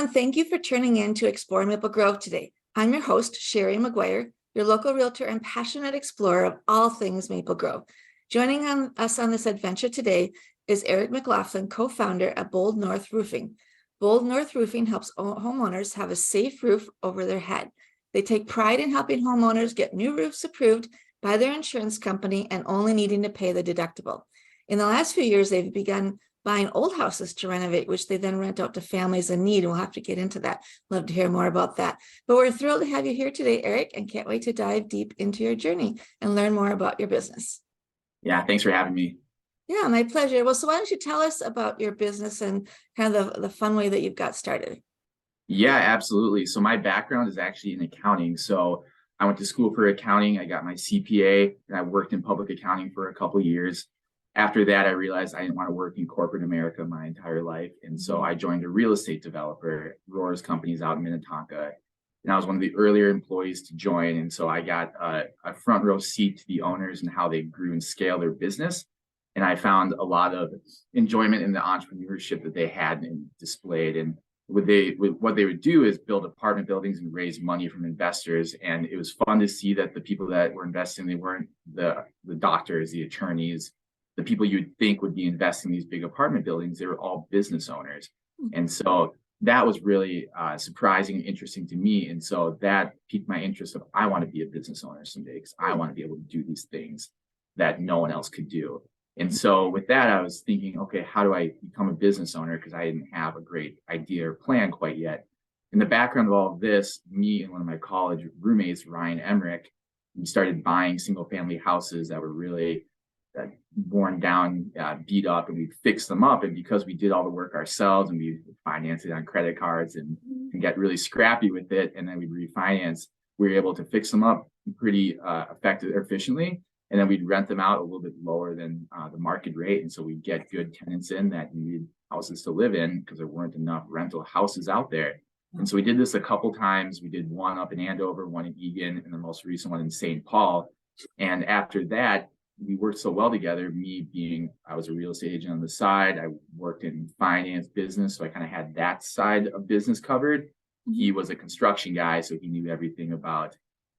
and thank you for tuning in to Explore Maple Grove today. I'm your host, Shari McGuire, your local realtor and passionate explorer of all things Maple Grove. Joining us on this adventure today is Eric McLaughlin, co-founder at Bold North Roofing. Bold North Roofing helps homeowners have a safe roof over their head. They take pride in helping homeowners get new roofs approved by their insurance company and only needing to pay the deductible. In the last few years, they've begun buying old houses to renovate, which they then rent out to families in need. We'll have to get into that. Love to hear more about that. But we're thrilled to have you here today, Eric, and can't wait to dive deep into your journey and learn more about your business. Yeah, thanks for having me. Yeah, my pleasure. Well, so why don't you tell us about your business and kind of the fun way that you've got started? Yeah, absolutely. So my background is actually in accounting. So I went to school for accounting. I got my CPA and I worked in public accounting for a couple of years. After that, I realized I didn't want to work in corporate America my entire life. And so I joined a real estate developer, Roar's companies out in Minneapolis. And I was one of the earlier employees to join. And so I got a front row seat to the owners and how they grew and scaled their business. And I found a lot of enjoyment in the entrepreneurship that they had and displayed. And what they would do is build apartment buildings and raise money from investors. And it was fun to see that the people that were investing, they weren't the doctors, the attorneys, the people you'd think would be investing in these big apartment buildings. They were all business owners. And so that was really surprising and interesting to me. And so that piqued my interest of, I want to be a business owner someday because I want to be able to do these things that no one else could do. And so with that, I was thinking, okay, how do I become a business owner? Because I didn't have a great idea or plan quite yet. In the background of all of this, me and one of my college roommates, Ryan Emmerich, we started buying single family houses that were really worn down, beat up, and we'd fix them up. And because we did all the work ourselves and we financed it on credit cards and get really scrappy with it, and then we'd refinance, we were able to fix them up pretty efficiently. And then we'd rent them out a little bit lower than the market rate. And so we'd get good tenants in that needed houses to live in because there weren't enough rental houses out there. And so we did this a couple times. We did one up in Andover, one in Eagan, and the most recent one in St. Paul. And after that, we worked so well together, I was a real estate agent on the side. I worked in finance business. So I kind of had that side of business covered. He was a construction guy, so he knew everything about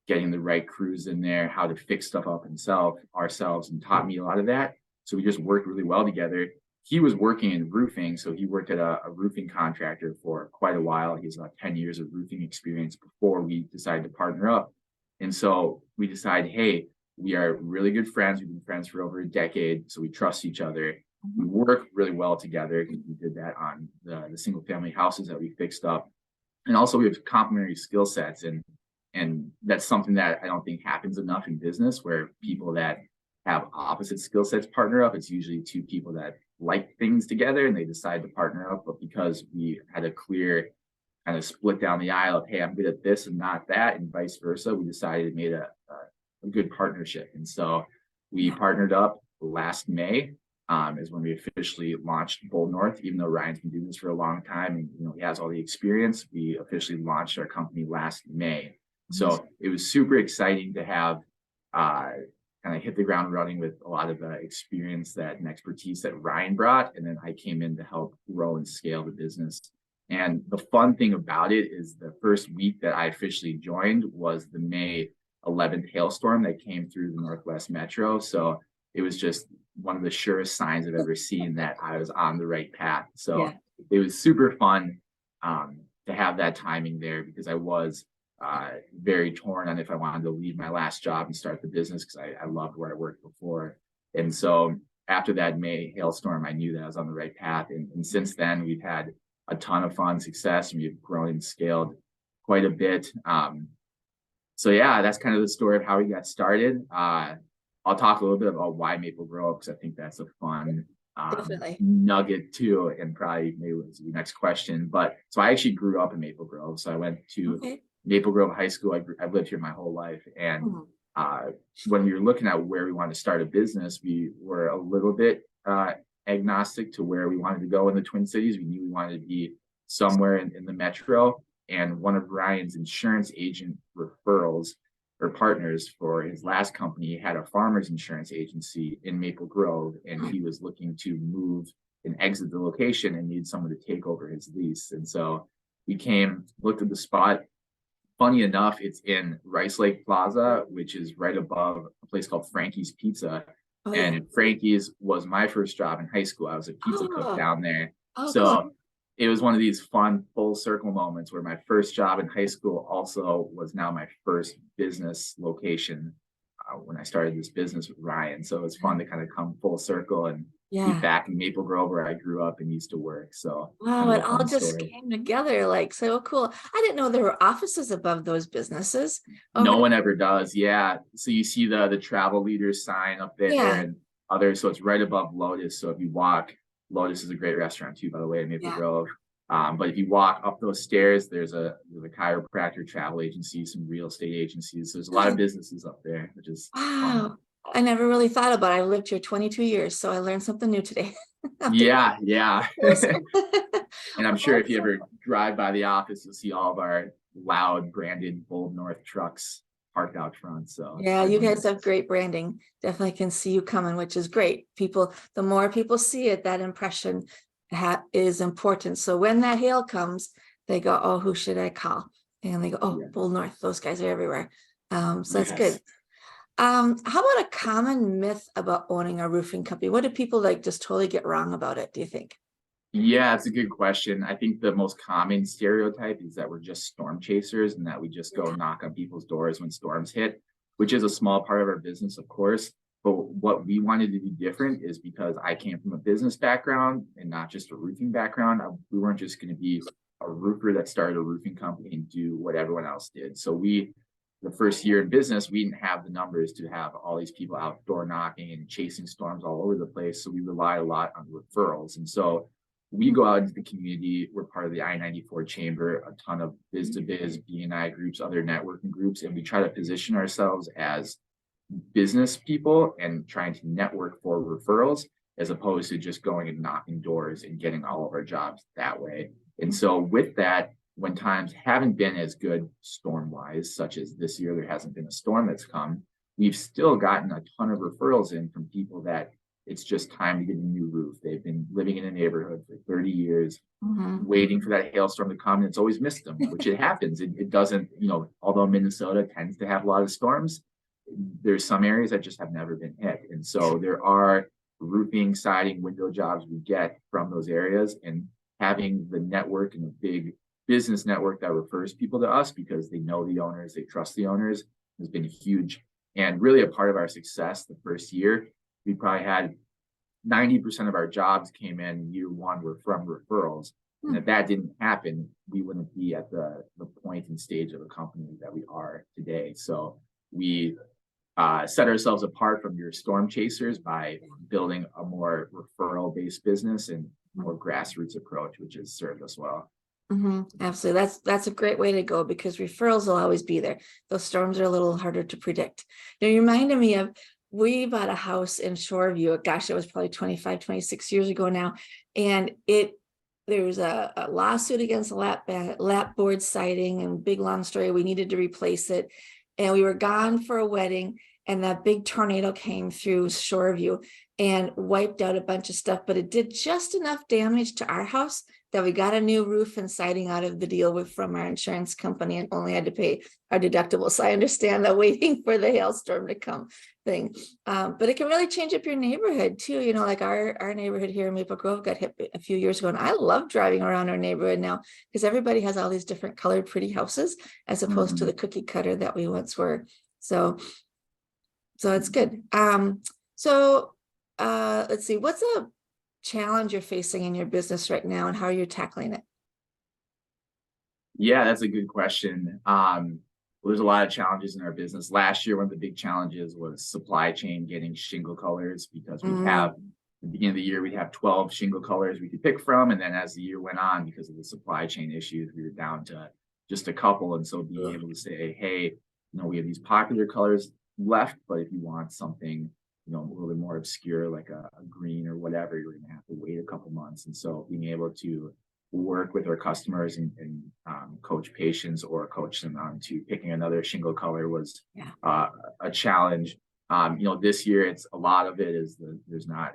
getting the right crews in there, how to fix stuff up ourselves, and taught me a lot of that. So we just worked really well together. He was working in roofing, so he worked at a roofing contractor for quite a while. He has about 10 years of roofing experience before we decided to partner up. And so we decided, hey, we are really good friends. We've been friends for over a decade, so we trust each other. We work really well together. We did that on the single family houses that we fixed up. And also we have complementary skill sets. And that's something that I don't think happens enough in business, where people that have opposite skill sets partner up. It's usually two people that like things together and they decide to partner up. But because we had a clear kind of split down the aisle of, hey, I'm good at this and not that, and vice versa, we decided it made a good partnership. And so we partnered up last May is when we officially launched Bold North. Even though Ryan's been doing this for a long time and he has all the experience, we officially launched our company last May. So it was super exciting to have kind of hit the ground running with a lot of the experience and expertise that Ryan brought. And then I came in to help grow and scale the business. And the fun thing about it is the first week that I officially joined was the May 11th hailstorm that came through the Northwest Metro. So it was just one of the surest signs I've ever seen that I was on the right path. So it was super fun to have that timing there, because I was very torn on if I wanted to leave my last job and start the business, because I loved where I worked before. And so after that May hailstorm, I knew that I was on the right path. And since then, we've had a ton of fun success, and we've grown and scaled quite a bit. So yeah, that's kind of the story of how we got started. I'll talk a little bit about why Maple Grove, because I think that's a fun nugget too, and probably maybe was the next question. But so I actually grew up in Maple Grove. So I went to Maple Grove High School. I've lived here my whole life. And when we were looking at where we wanted to start a business, we were a little bit agnostic to where we wanted to go in the Twin Cities. We knew we wanted to be somewhere in the metro. And one of Ryan's insurance agent referrals or partners for his last company had a farmer's insurance agency in Maple Grove, and he was looking to move and exit the location and needed someone to take over his lease. And so we came, looked at the spot. Funny enough, it's in Rice Lake Plaza, which is right above a place called Frankie's Pizza. Oh, yeah. And Frankie's was my first job in high school. I was a pizza cook Oh, down there. oh, cool. So it was one of these fun full circle moments where my first job in high school also was now my first business location when I started this business with Ryan. So it was fun to kind of come full circle and be Yeah. back in Maple Grove where I grew up and used to work. So Wow, kind of it a all fun just story. came together like so cool. I didn't know there were offices above those businesses. No Over, one ever does. Yeah. So you see the travel leaders sign up there yeah, and others. So it's right above Lotus. So if you walk, Lotus is a great restaurant too, by the way, in Maple yeah. Grove. But if you walk up those stairs, there's a chiropractor, travel agency, some real estate agencies. So there's a lot of businesses up there, which is fun. Wow. I never really thought about it. I lived here 22 years, so I learned something new today. Yeah, yeah. And I'm sure if you Awesome. ever drive by the office, you'll see all of our loud branded Bold North trucks parked out front. So Yeah, you everyone guys knows. have great branding. Definitely can see you coming, which is great. People, the more people see it, that impression is important. So when that hail comes, they go, "Oh, who should I call?" And they go, "Oh, Yeah. Bold North. Those guys are everywhere." So that's Yes. good. How about a common myth about owning a roofing company? What do people like just totally get wrong about it, do you think? Yeah, it's a good question. I think the most common stereotype is that we're just storm chasers and that we just go Yeah. knock on people's doors when storms hit, which is a small part of our business, of course. But what we wanted to be different is because I came from a business background and not just a roofing background. We weren't just going to be a roofer that started a roofing company and do what everyone else did. So the first year in business, we didn't have the numbers to have all these people outdoor knocking and chasing storms all over the place. So we rely a lot on referrals. And so we go out into the community. We're part of the I-94 chamber, a ton of biz-to-biz, B&I groups, other networking groups, and we try to position ourselves as business people and trying to network for referrals as opposed to just going and knocking doors and getting all of our jobs that way. And so with that, when times haven't been as good storm-wise, such as this year, there hasn't been a storm that's come, we've still gotten a ton of referrals in from people that it's just time to get a new roof. They've been living in a neighborhood for 30 years, waiting for that hailstorm to come, and it's always missed them, which it happens. It doesn't, although Minnesota tends to have a lot of storms, there's some areas that just have never been hit. And so there are roofing, siding, window jobs we get from those areas, and having the network and a big business network that refers people to us because they know the owners, they trust the owners, has been huge. And really a part of our success the first year. We probably had 90% of our jobs came in year one were from referrals. And if that didn't happen, we wouldn't be at the point and stage of a company that we are today. So we set ourselves apart from your storm chasers by building a more referral-based business and more grassroots approach, which has served us well. Absolutely. That's a great way to go because referrals will always be there. Those storms are a little harder to predict. You reminded me of, we bought a house in Shoreview. Gosh, it was probably 25, 26 years ago now. And there was a lawsuit against a lap board siding, and big long story. We needed to replace it. And we were gone for a wedding, and that big tornado came through Shoreview and wiped out a bunch of stuff, but it did just enough damage to our house that we got a new roof and siding out of the deal from our insurance company and only had to pay our deductible. So I understand the waiting for the hailstorm to come thing. But it can really change up your neighborhood too. Like our neighborhood here in Maple Grove got hit a few years ago, and I love driving around our neighborhood now because everybody has all these different colored pretty houses as opposed to the cookie cutter that we once were. So it's good. Let's see, what's a challenge you're facing in your business right now and how you're tackling it? Yeah, that's a good question. There's a lot of challenges in our business. Last year, one of the big challenges was supply chain, getting shingle colors, because we have, at the beginning of the year, we'd have 12 shingle colors we could pick from. And then as the year went on, because of the supply chain issues, we were down to just a couple. And so being able to say, hey, we have these popular colors left, but if you want something, a little bit more obscure, like a green or whatever, you're going to have to wait a couple months. And so being able to work with our customers and coach patients or coach them on to picking another shingle color was a challenge. This year it's a lot of it is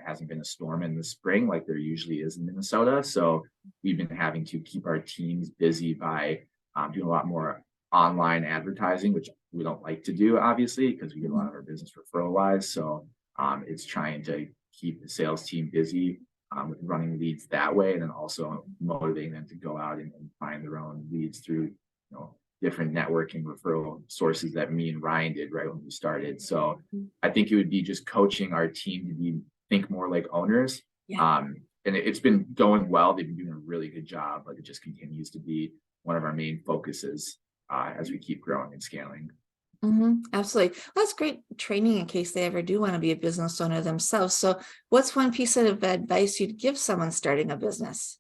hasn't been a storm in the spring like there usually is in Minnesota. So we've been having to keep our teams busy by doing a lot more online advertising, which we don't like to do, obviously, because we get a lot of our business referral wise. So it's trying to keep the sales team busy with running leads that way, and then also motivating them to go out and find their own leads through, different networking referral sources that me and Ryan did right when we started. So I think it would be just coaching our team to think more like owners. Yeah. And it's been going well. They've been doing a really good job, but it just continues to be one of our main focuses as we keep growing and scaling. Absolutely. Well, that's great training in case they ever do want to be a business owner themselves. So what's one piece of advice you'd give someone starting a business?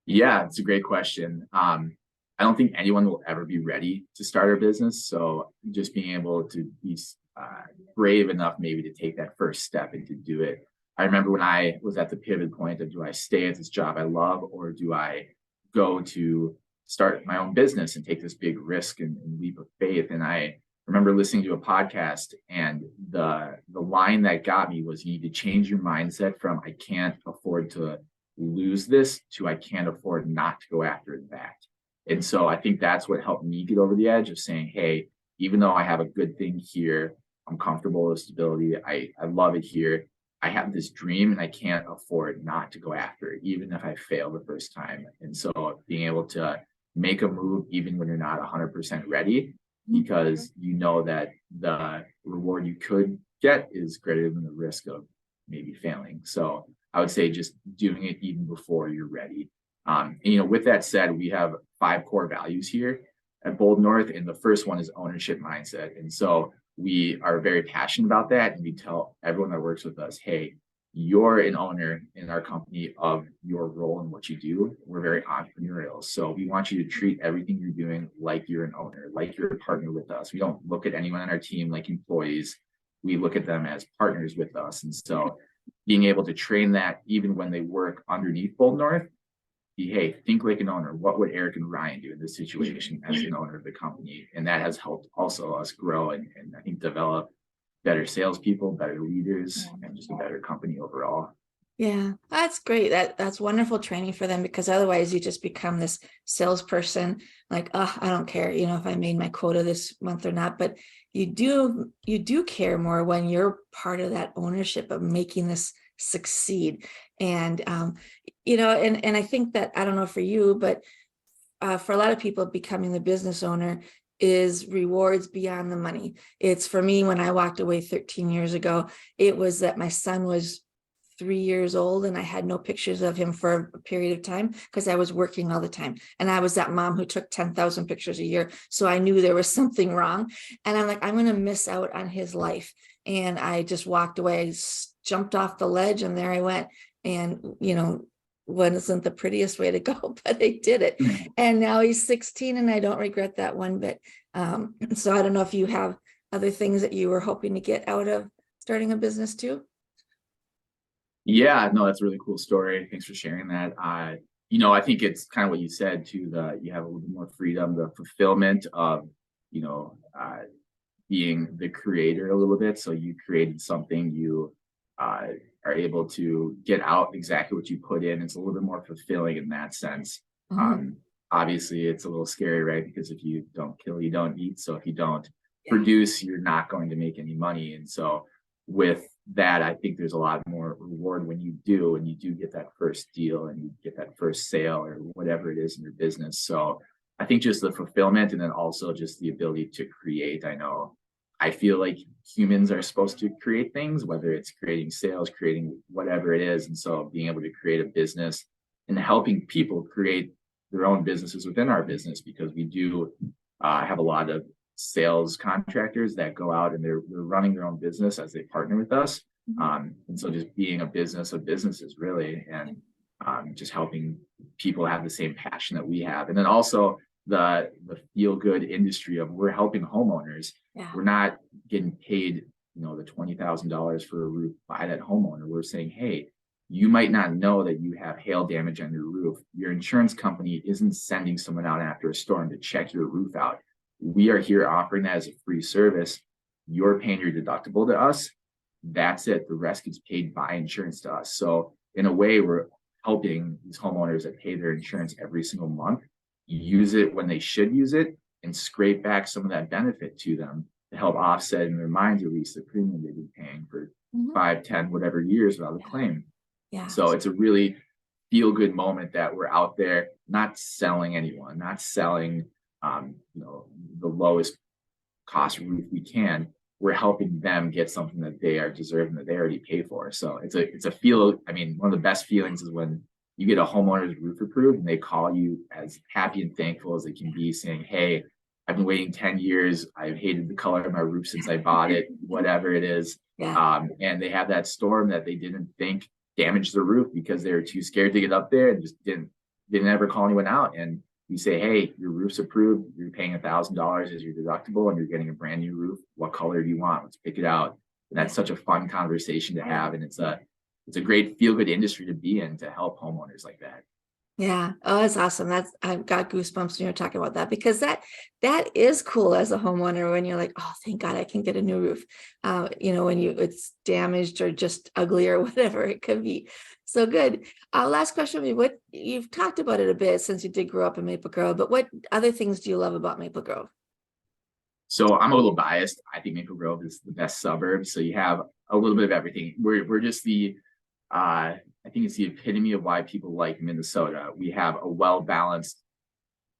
Yeah, it's a great question. I don't think anyone will ever be ready to start a business. So just being able to be brave enough maybe to take that first step and to do it. I remember when I was at the pivot point of, do I stay at this job I love, or do I go to start my own business and take this big risk and leap of faith? And I remember listening to a podcast, and the line that got me was, you need to change your mindset from I can't afford to lose this to I can't afford not to go after that. And so I think that's what helped me get over the edge of saying, hey, even though I have a good thing here, I'm comfortable with stability, I love it here, I have this dream and I can't afford not to go after it, even if I fail the first time. And so being able to make a move even when you're not 100% ready, because you know that the reward you could get is greater than the risk of maybe failing. So I would say just doing it even before you're ready. With that said, we have 5 core values here at Bold North, and the first one is ownership mindset. And so we are very passionate about that, and we tell everyone that works with us, hey, you're an owner in our company of your role and what you do. We're very entrepreneurial. So we want you to treat everything you're doing like you're an owner, like you're a partner with us. We don't look at anyone on our team like employees. We look at them as partners with us. And so being able to train that even when they work underneath Bold North, hey, think like an owner. What would Eric and Ryan do in this situation as an owner of the company? And that has helped also us grow and I think develop better salespeople, better leaders, and just a better company overall. Yeah, that's great. That's wonderful training for them, because otherwise you just become this salesperson, like, oh, I don't care, if I made my quota this month or not. But you do care more when you're part of that ownership of making this succeed. And and I think that, I don't know for you, but for a lot of people, becoming the business owner is rewards beyond the money. It's, for me, when I walked away 13 years ago, it was that my son was 3 years old and I had no pictures of him for a period of time because I was working all the time. And I was that mom who took 10,000 pictures a year. So I knew there was something wrong. And I'm like, I'm going to miss out on his life. And I just walked away, jumped off the ledge, and there I went. And, wasn't the prettiest way to go, but I did it. And now he's 16 and I don't regret that one bit. So I don't know if you have other things that you were hoping to get out of starting a business too. Yeah, no, that's a really cool story. Thanks for sharing that. I think it's kind of what you said too, you have a little bit more freedom, the fulfillment of, being the creator a little bit. So you created something, you are able to get out exactly what you put in. It's a little bit more fulfilling in that sense. Obviously it's a little scary, right? Because if you don't kill, you don't eat. So if you don't produce, you're not going to make any money. And so with that, I think there's a lot more reward when you do get that first deal and you get that first sale or whatever it is in your business. So I think just the fulfillment, and then also just the ability to create. I feel like humans are supposed to create things, whether it's creating sales, creating whatever it is. And so being able to create a business and helping people create their own businesses within our business, because we do have a lot of sales contractors that go out and they're running their own business as they partner with us. And so just being a business of businesses really, and just helping people have the same passion that we have. And then also the feel good industry of, we're helping homeowners. We're not getting paid, the $20,000 for a roof by that homeowner. We're saying, hey, you might not know that you have hail damage on your roof. Your insurance company isn't sending someone out after a storm to check your roof out. We are here offering that as a free service. you're paying your deductible to us. That's it. The rest gets paid by insurance to us. So in a way, we're helping these homeowners that pay their insurance every single month use it when they should use it and scrape back some of that benefit to them to help offset in their minds at least the premium they've been paying for 5, 10, whatever years without a claim. Yeah. So it's a really feel good moment that we're out there, not selling anyone, not selling, the lowest cost roof we can. We're helping them get something that they are deserving, that they already pay for. So it's a feel. I mean, one of the best feelings is when you get a homeowner's roof approved and they call you as happy and thankful as they can be, saying, "Hey, I've been waiting 10 years. I've hated the color of my roof since I bought it," whatever it is. Yeah. And they have that storm that they didn't think damaged the roof because they were too scared to get up there and just didn't ever call anyone out. And you say, "Hey, your roof's approved. You're paying $1,000 as your deductible, and you're getting a brand new roof. What color do you want? Let's pick it out." And that's such a fun conversation to have, and it's a great feel good industry to be in to help homeowners like that. Yeah. Oh, that's awesome. I've got goosebumps when you're talking about that, because that is cool as a homeowner when you're like, oh, thank God I can get a new roof. When it's damaged or just ugly or whatever it could be. So good. Last question would be, what you've talked about it a bit since you did grow up in Maple Grove, but what other things do you love about Maple Grove? So I'm a little biased. I think Maple Grove is the best suburb. So you have a little bit of everything. We're just I think it's the epitome of why people like Minnesota. We have a well-balanced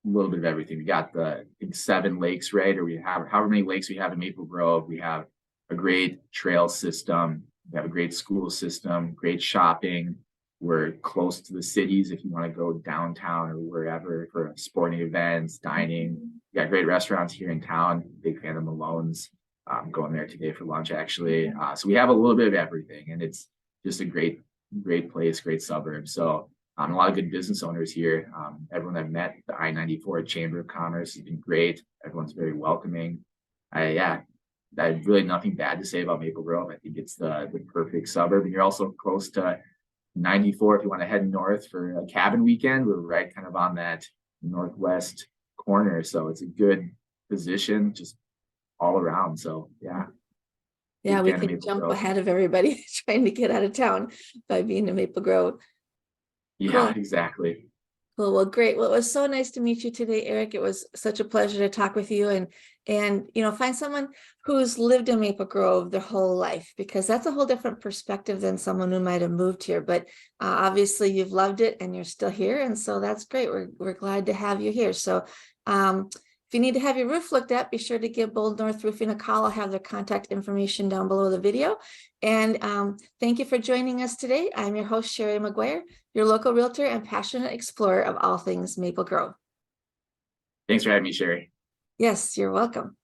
little bit of everything. We got I think 7 lakes, right? Or we have however many lakes we have in Maple Grove. We have a great trail system. We have a great school system, great shopping. We're close to the cities if you want to go downtown or wherever for sporting events, dining. We got great restaurants here in town. Big fan of Malone's. I'm going there today for lunch, actually. So we have a little bit of everything, and it's just a great place, great suburb. So a lot of good business owners here. Everyone I've met, the I-94 Chamber of Commerce has been great. Everyone's very welcoming. I have really nothing bad to say about Maple Grove. I think it's the perfect suburb, and you're also close to 94 if you want to head north for a cabin weekend. We're right kind of on that northwest corner, so it's a good position just all around. So yeah. Yeah, we can jump ahead of everybody trying to get out of town by being in Maple Grove. Yeah, Cool. exactly. Cool. Well, great. Well, it was so nice to meet you today, Eric. It was such a pleasure to talk with you and find someone who's lived in Maple Grove their whole life, because that's a whole different perspective than someone who might have moved here. But obviously you've loved it and you're still here. And so that's great. We're glad to have you here. So if you need to have your roof looked at, be sure to give Bold North Roofing a call. I'll have their contact information down below the video. And thank you for joining us today. I'm your host, Shari McGuire, your local realtor and passionate explorer of all things Maple Grove. Thanks for having me, Shari. Yes, you're welcome.